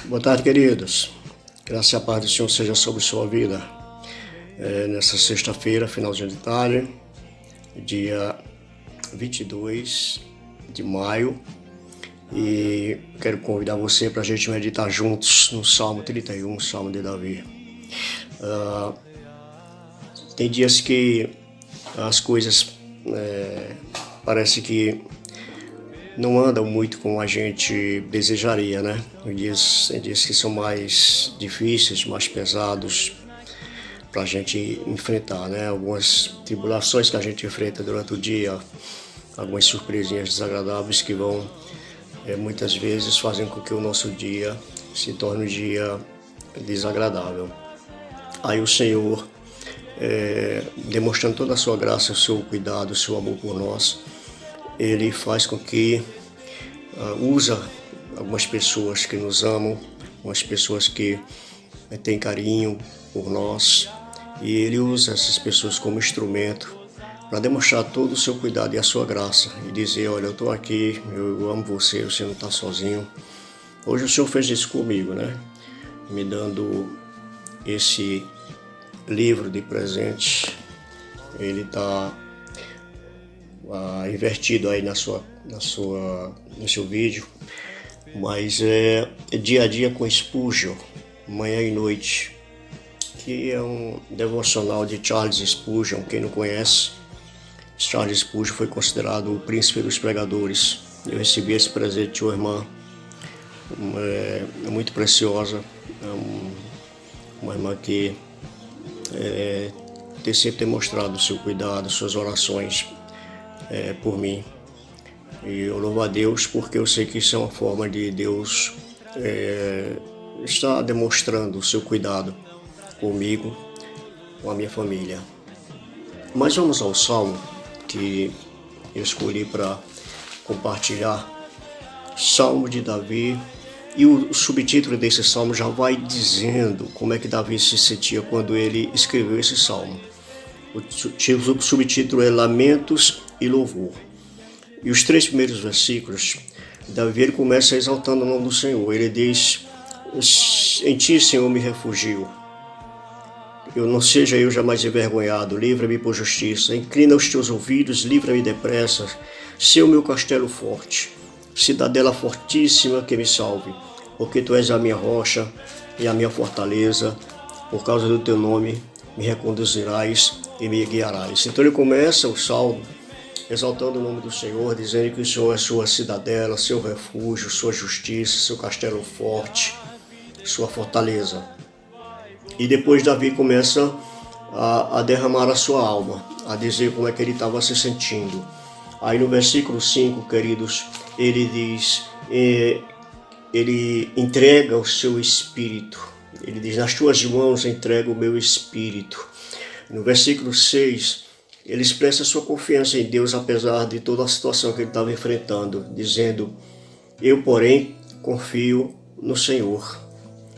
Boa tarde, queridos. Graça e a paz do Senhor seja sobre sua vida. Nessa sexta-feira, finalzinho de tarde, dia 22 de maio, e quero convidar você para a gente meditar juntos no Salmo 31, Salmo de Davi. Tem dias que as coisas parece que não andam muito como a gente desejaria, né? Tem dias que são mais difíceis, mais pesados para a gente enfrentar, né? Algumas tribulações que a gente enfrenta durante o dia, algumas surpresinhas desagradáveis que vão muitas vezes fazem com que o nosso dia se torne um dia desagradável. Aí o Senhor, demonstrando toda a sua graça, o seu cuidado, o seu amor por nós, Ele faz com que usa algumas pessoas que nos amam, algumas pessoas que têm carinho por nós, e Ele usa essas pessoas como instrumento para demonstrar todo o seu cuidado e a sua graça e dizer: olha, eu estou aqui, eu amo você, você não está sozinho. Hoje o Senhor fez isso comigo, né? Me dando esse livro de presente. Ele está invertido aí no seu vídeo, mas é Dia a Dia com Spurgeon, Manhã e Noite, que é um devocional de Charles Spurgeon. Quem não conhece, Charles Spurgeon foi considerado o príncipe dos pregadores. Eu recebi esse presente de uma irmã muito preciosa, uma irmã que tem sempre demonstrado o seu cuidado, suas orações por mim, e eu louvo a Deus porque eu sei que isso é uma forma de Deus estar demonstrando o seu cuidado comigo, com a minha família. Mas vamos ao Salmo que eu escolhi para compartilhar, Salmo de Davi, e o subtítulo desse Salmo já vai dizendo como é que Davi se sentia quando ele escreveu esse Salmo. O subtítulo é Lamentos e Louvor. E os 3 primeiros versículos, Davi ele começa exaltando o nome do Senhor. Ele diz: em ti, Senhor, me refugio. Eu não seja eu jamais envergonhado, livra-me por justiça. Inclina os teus ouvidos, livra-me depressa. Seu meu castelo forte, cidadela fortíssima que me salve. Porque tu és a minha rocha e a minha fortaleza. Por causa do teu nome me reconduzirás e me guiarás. Então ele começa o salmo exaltando o nome do Senhor, dizendo que o Senhor é sua cidadela, seu refúgio, sua justiça, seu castelo forte, sua fortaleza. E depois Davi começa a derramar a sua alma, a dizer como é que ele estava se sentindo. Aí no versículo 5, queridos, ele diz, ele entrega o seu espírito. Ele diz: nas tuas mãos entrego o meu espírito. No versículo 6, ele expressa sua confiança em Deus, apesar de toda a situação que ele estava enfrentando, dizendo: eu, porém, confio no Senhor.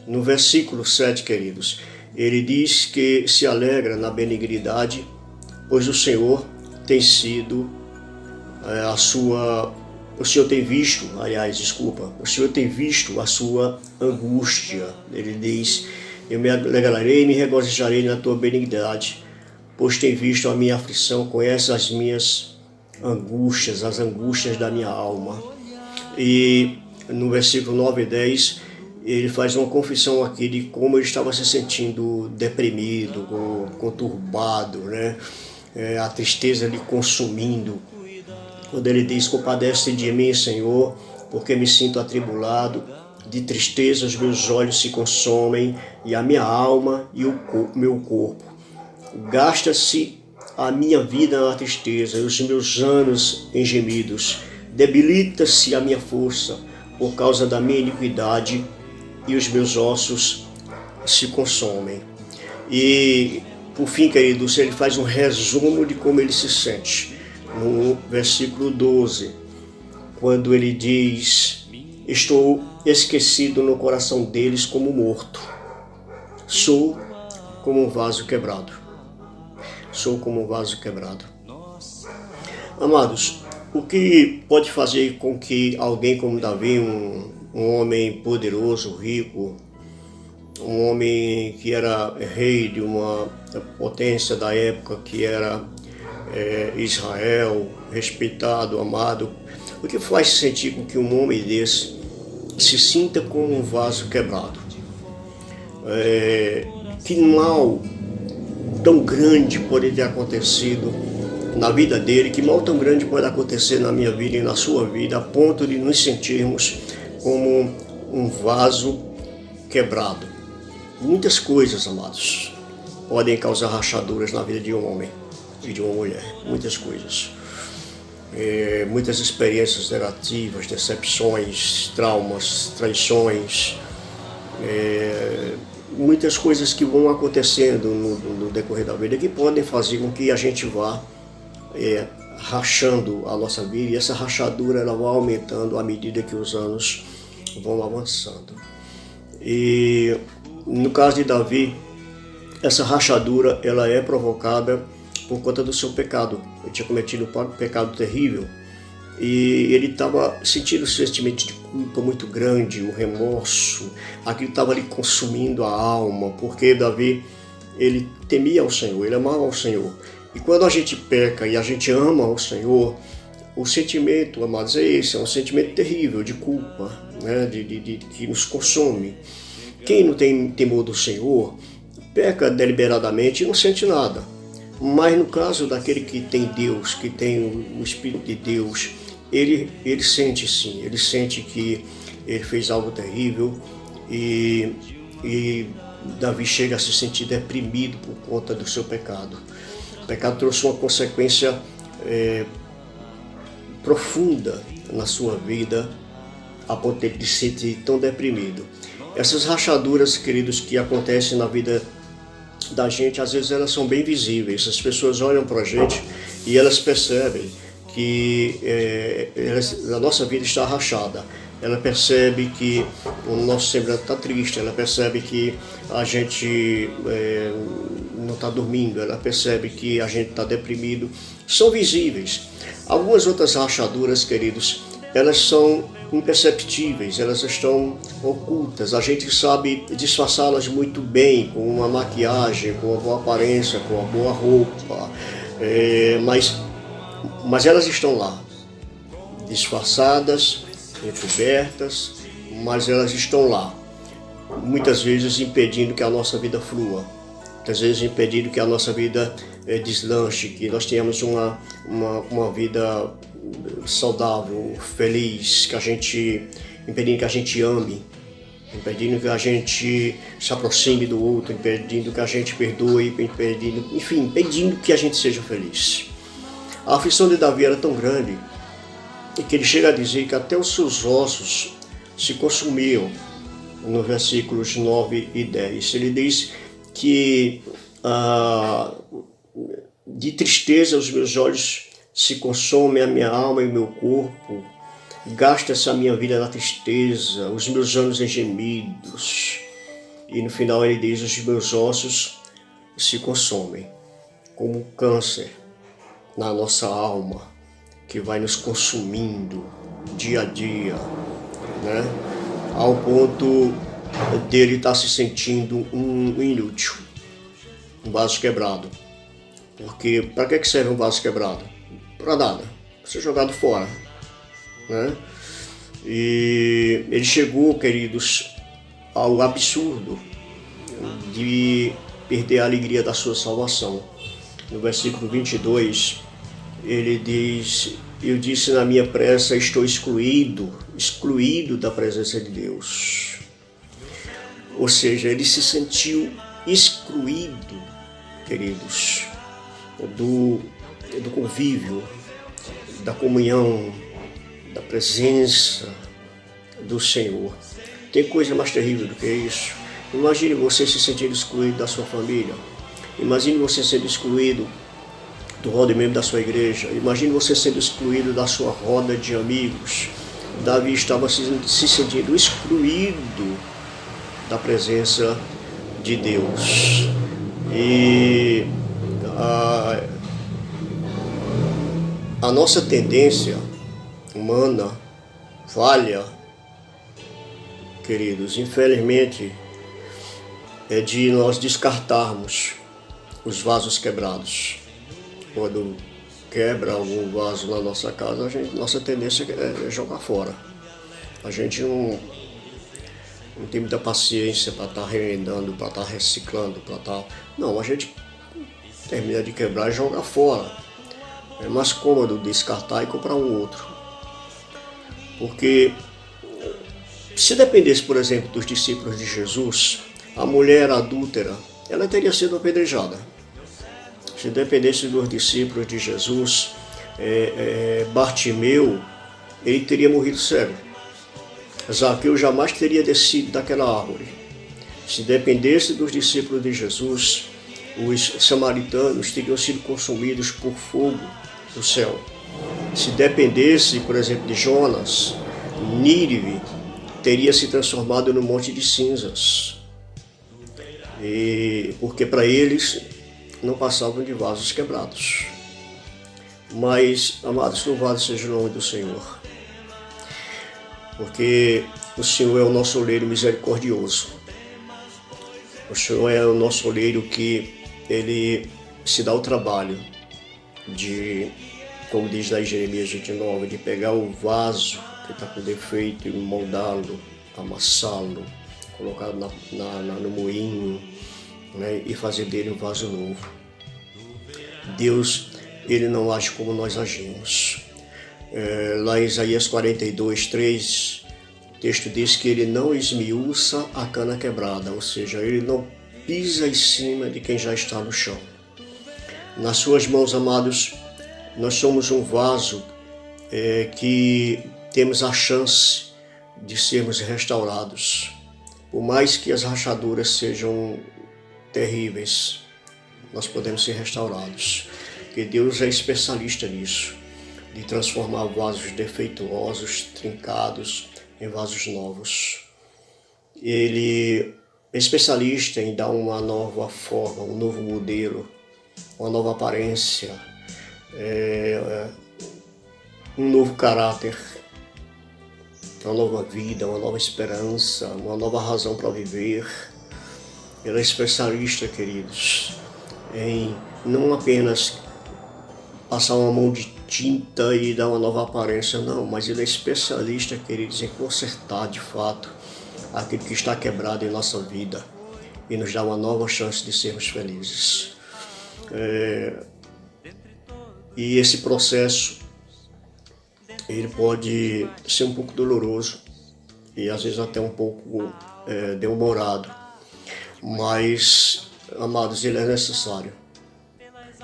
No versículo 7, queridos, ele diz que se alegra na benignidade, pois o Senhor tem sido o Senhor tem visto a sua angústia. Ele diz: eu me alegrarei e me regozijarei na tua benignidade, pois tem visto a minha aflição, conhece as minhas angústias, as angústias da minha alma. E no versículo 9 e 10, ele faz uma confissão aqui de como ele estava se sentindo deprimido, conturbado, né? A tristeza lhe consumindo. Quando ele diz: compadece de mim, Senhor, porque me sinto atribulado, de tristeza os meus olhos se consomem, e a minha alma e o meu corpo. Gasta-se a minha vida na tristeza, e os meus anos em gemidos. Debilita-se a minha força por causa da minha iniquidade, e os meus ossos se consomem. E, por fim, queridos, ele faz um resumo de como ele se sente. No versículo 12, quando ele diz: estou esquecido no coração deles como morto. Sou como um vaso quebrado. Sou como um vaso quebrado. Amados, o que pode fazer com que alguém como Davi, um um homem poderoso, rico, um homem que era rei de uma potência da época que era Israel, respeitado, amado. O que faz sentir com que um homem desse se sinta como um vaso quebrado? Que mal tão grande pode ter acontecido na vida dele, que mal tão grande pode acontecer na minha vida e na sua vida, a ponto de nos sentirmos como um vaso quebrado. Muitas coisas, amados, podem causar rachaduras na vida de um homem e de uma mulher. Muitas coisas. Muitas experiências negativas, decepções, traumas, traições, muitas coisas que vão acontecendo no decorrer da vida que podem fazer com que a gente vá rachando a nossa vida, e essa rachadura ela vai aumentando à medida que os anos vão avançando. E no caso de Davi, essa rachadura ela é provocada por conta do seu pecado. Ele tinha cometido um pecado terrível e ele estava sentindo um sentimento de culpa muito grande, o remorso, aquilo estava lhe consumindo a alma, porque Davi, ele temia ao Senhor, ele amava ao Senhor. E quando a gente peca e a gente ama ao Senhor, o sentimento, amados, é esse, é um sentimento terrível de culpa, né, que nos consome. Quem não tem temor do Senhor, peca deliberadamente e não sente nada. Mas no caso daquele que tem Deus, que tem o Espírito de Deus, ele sente sim, ele sente que ele fez algo terrível e Davi chega a se sentir deprimido por conta do seu pecado. O pecado trouxe uma consequência profunda na sua vida, a ponto de se sentir tão deprimido. Essas rachaduras, queridos, que acontecem na vida da gente, às vezes elas são bem visíveis. As pessoas olham para a gente e elas percebem que a nossa vida está rachada. Ela percebe que o nosso semblante está triste, ela percebe que a gente não está dormindo, ela percebe que a gente está deprimido. São visíveis. Algumas outras rachaduras, queridos, elas são imperceptíveis, elas estão ocultas. A gente sabe disfarçá-las muito bem, com uma maquiagem, com uma boa aparência, com uma boa roupa, mas elas estão lá, disfarçadas, encobertas, mas elas estão lá, muitas vezes impedindo que a nossa vida flua, muitas vezes impedindo que a nossa vida deslanche, que nós tenhamos uma vida saudável, feliz, impedindo que a gente ame, impedindo que a gente se aproxime do outro, impedindo que a gente perdoe, impedindo que a gente seja feliz. A aflição de Davi era tão grande que ele chega a dizer que até os seus ossos se consumiam, no versículos 9 e 10. Ele diz que de tristeza os meus olhos se consomem, a minha alma e o meu corpo, gasta-se a minha vida na tristeza, os meus anos em gemidos. E no final ele diz, os meus ossos se consomem, como um câncer na nossa alma, que vai nos consumindo dia a dia, né? Ao ponto dele estar se sentindo um inútil, um vaso quebrado. Porque para que serve um vaso quebrado? Para nada, para ser jogado fora, né? E ele chegou, queridos, ao absurdo de perder a alegria da sua salvação. No versículo 22, ele diz, eu disse na minha pressa, estou excluído da presença de Deus. Ou seja, ele se sentiu excluído, queridos, do convívio, da comunhão, da presença do Senhor. Tem coisa mais terrível do que isso? Imagine você se sentir excluído da sua família. Imagine você sendo excluído do roda membro da sua igreja. Imagine você sendo excluído da sua roda de amigos. Davi estava se sentindo excluído da presença de Deus. E a nossa tendência humana, falha, queridos, infelizmente, é de nós descartarmos os vasos quebrados. Quando quebra algum vaso na nossa casa, nossa tendência é jogar fora. A gente não tem muita paciência para estar remendando, para estar reciclando, para estar... Não, a gente termina de quebrar e joga fora. É mais cômodo descartar e comprar um outro. Porque se dependesse, por exemplo, dos discípulos de Jesus, a mulher adúltera, ela teria sido apedrejada. Se dependesse dos discípulos de Jesus, Bartimeu, ele teria morrido cego. Zaqueu jamais teria descido daquela árvore. Se dependesse dos discípulos de Jesus, os samaritanos teriam sido consumidos por fogo do céu. Se dependesse, por exemplo, de Jonas, Nínive teria se transformado num monte de cinzas. Porque para eles não passavam de vasos quebrados. Mas, amados, louvado seja o nome do Senhor. Porque o Senhor é o nosso oleiro misericordioso. O Senhor é o nosso oleiro que ele se dá o trabalho de, como diz lá em Jeremias 29, de pegar o vaso que está com defeito e moldá-lo, amassá-lo, colocá-lo no moinho, né, e fazer dele um vaso novo. Deus, ele não age como nós agimos. Lá em Isaías 42, 3, o texto diz que ele não esmiuça a cana quebrada, ou seja, ele não pisa em cima de quem já está no chão. Nas suas mãos, amados, nós somos um vaso que temos a chance de sermos restaurados. Por mais que as rachaduras sejam terríveis, nós podemos ser restaurados. Porque Deus é especialista nisso, de transformar vasos defeituosos, trincados, em vasos novos. Ele é especialista em dar uma nova forma, um novo modelo, uma nova aparência, um novo caráter, uma nova vida, uma nova esperança, uma nova razão para viver. Ele é especialista, queridos, em não apenas passar uma mão de tinta e dar uma nova aparência, não, mas ele é especialista, queridos, em consertar de fato aquilo que está quebrado em nossa vida e nos dá uma nova chance de sermos felizes. E esse processo, ele pode ser um pouco doloroso e às vezes até um pouco demorado, mas, amados, ele é necessário.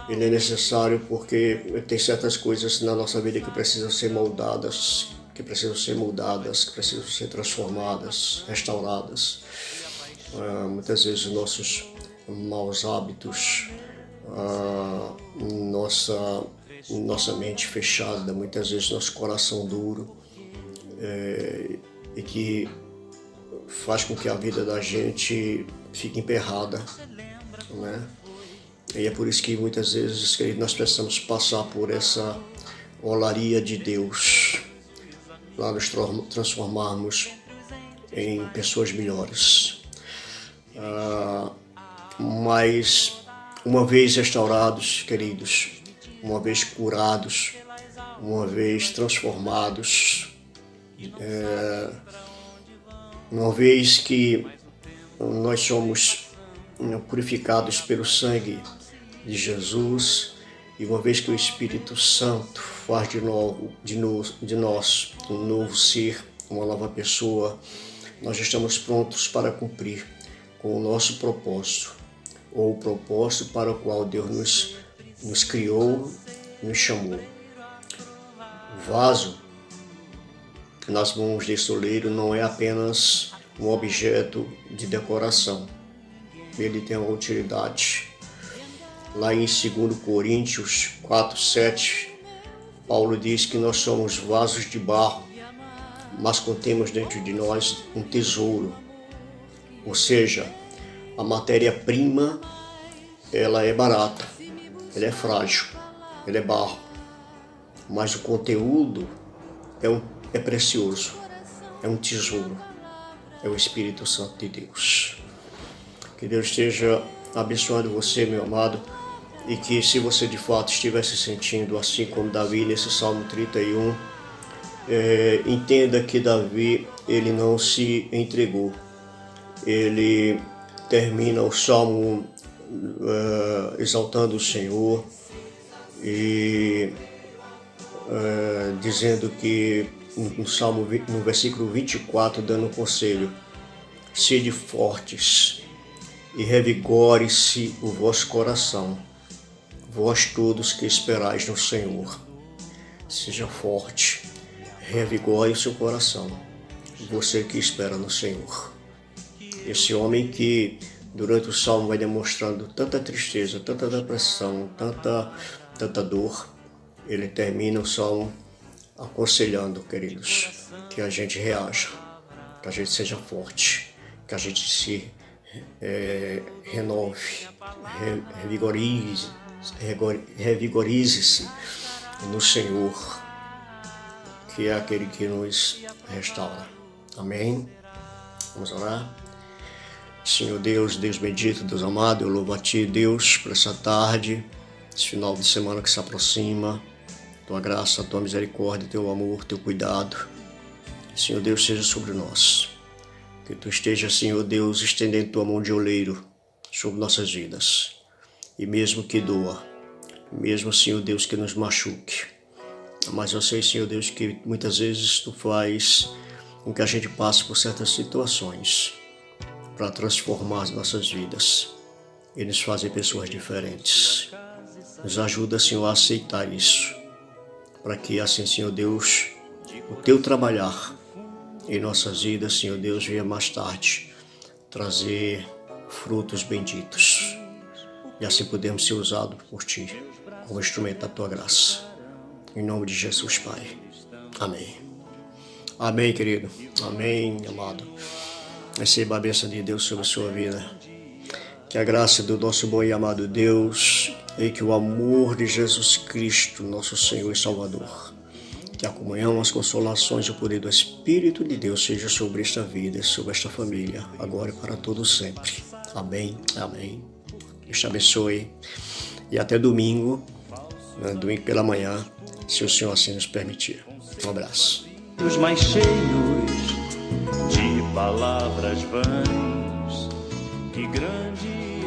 Ele é necessário porque tem certas coisas na nossa vida que precisam ser moldadas, que precisam ser transformadas, restauradas. Muitas vezes os nossos maus hábitos, nossa mente fechada, muitas vezes nosso coração duro, e que faz com que a vida da gente fique emperrada, né? E é por isso que muitas vezes, queridos, nós precisamos passar por essa olaria de Deus para nos transformarmos em pessoas melhores. Mas uma vez restaurados, queridos, uma vez curados, uma vez transformados, uma vez que nós somos purificados pelo sangue de Jesus, e uma vez que o Espírito Santo faz de nós um novo ser, uma nova pessoa, nós estamos prontos para cumprir com o nosso propósito, ou o propósito para o qual Deus nos criou, nos chamou. O vaso nas mãos desse oleiro não é apenas um objeto de decoração. Ele tem uma utilidade. Lá em 2 Coríntios 4, 7, Paulo diz que nós somos vasos de barro, mas contemos dentro de nós um tesouro. Ou seja, a matéria-prima, ela é barata, ela é frágil, ela é barro, mas o conteúdo é precioso, é um tesouro. é o Espírito Santo de Deus. Que Deus esteja abençoando você, meu amado, e que se você de fato estiver se sentindo assim como Davi nesse Salmo 31, entenda que Davi, ele não se entregou. Ele termina o Salmo exaltando o Senhor e dizendo que no versículo 24, dando um conselho: sede fortes e revigore-se o vosso coração, vós todos que esperais no Senhor. Seja forte, revigore o seu coração, você que espera no Senhor. Esse homem que durante o Salmo vai demonstrando tanta tristeza, tanta depressão, tanta dor, ele termina o Salmo aconselhando, queridos, que a gente reaja, que a gente seja forte, que a gente se renove, revigorize-se no Senhor, que é aquele que nos restaura. Amém? Vamos orar? Senhor Deus, Deus bendito, Deus amado, eu louvo a Ti, Deus, por essa tarde, esse final de semana que se aproxima. Tua graça, Tua misericórdia, Teu amor, Teu cuidado, Senhor Deus, seja sobre nós. Que Tu esteja, Senhor Deus, estendendo Tua mão de oleiro sobre nossas vidas. E mesmo que doa, mesmo, Senhor Deus, que nos machuque, mas eu sei, Senhor Deus, que muitas vezes Tu faz com que a gente passe por certas situações para transformar as nossas vidas e nos fazer pessoas diferentes. Nos ajuda, Senhor, a aceitar isso, para que assim, Senhor Deus, o Teu trabalhar em nossas vidas, Senhor Deus, venha mais tarde trazer frutos benditos e assim podemos ser usados por Ti como instrumento da Tua graça. Em nome de Jesus, Pai. Amém. Amém, querido. Amém, amado. Receba a bênção de Deus sobre a sua vida. Que a graça do nosso bom e amado Deus e que o amor de Jesus Cristo, nosso Senhor e Salvador, que a comunhão, as consolações e o poder do Espírito de Deus seja sobre esta vida, sobre esta família, agora e para todos sempre. Amém, amém. Deus te abençoe. E até domingo, domingo pela manhã, se o Senhor assim nos permitir. Um abraço. Os mais cheios de palavras vãs, que grande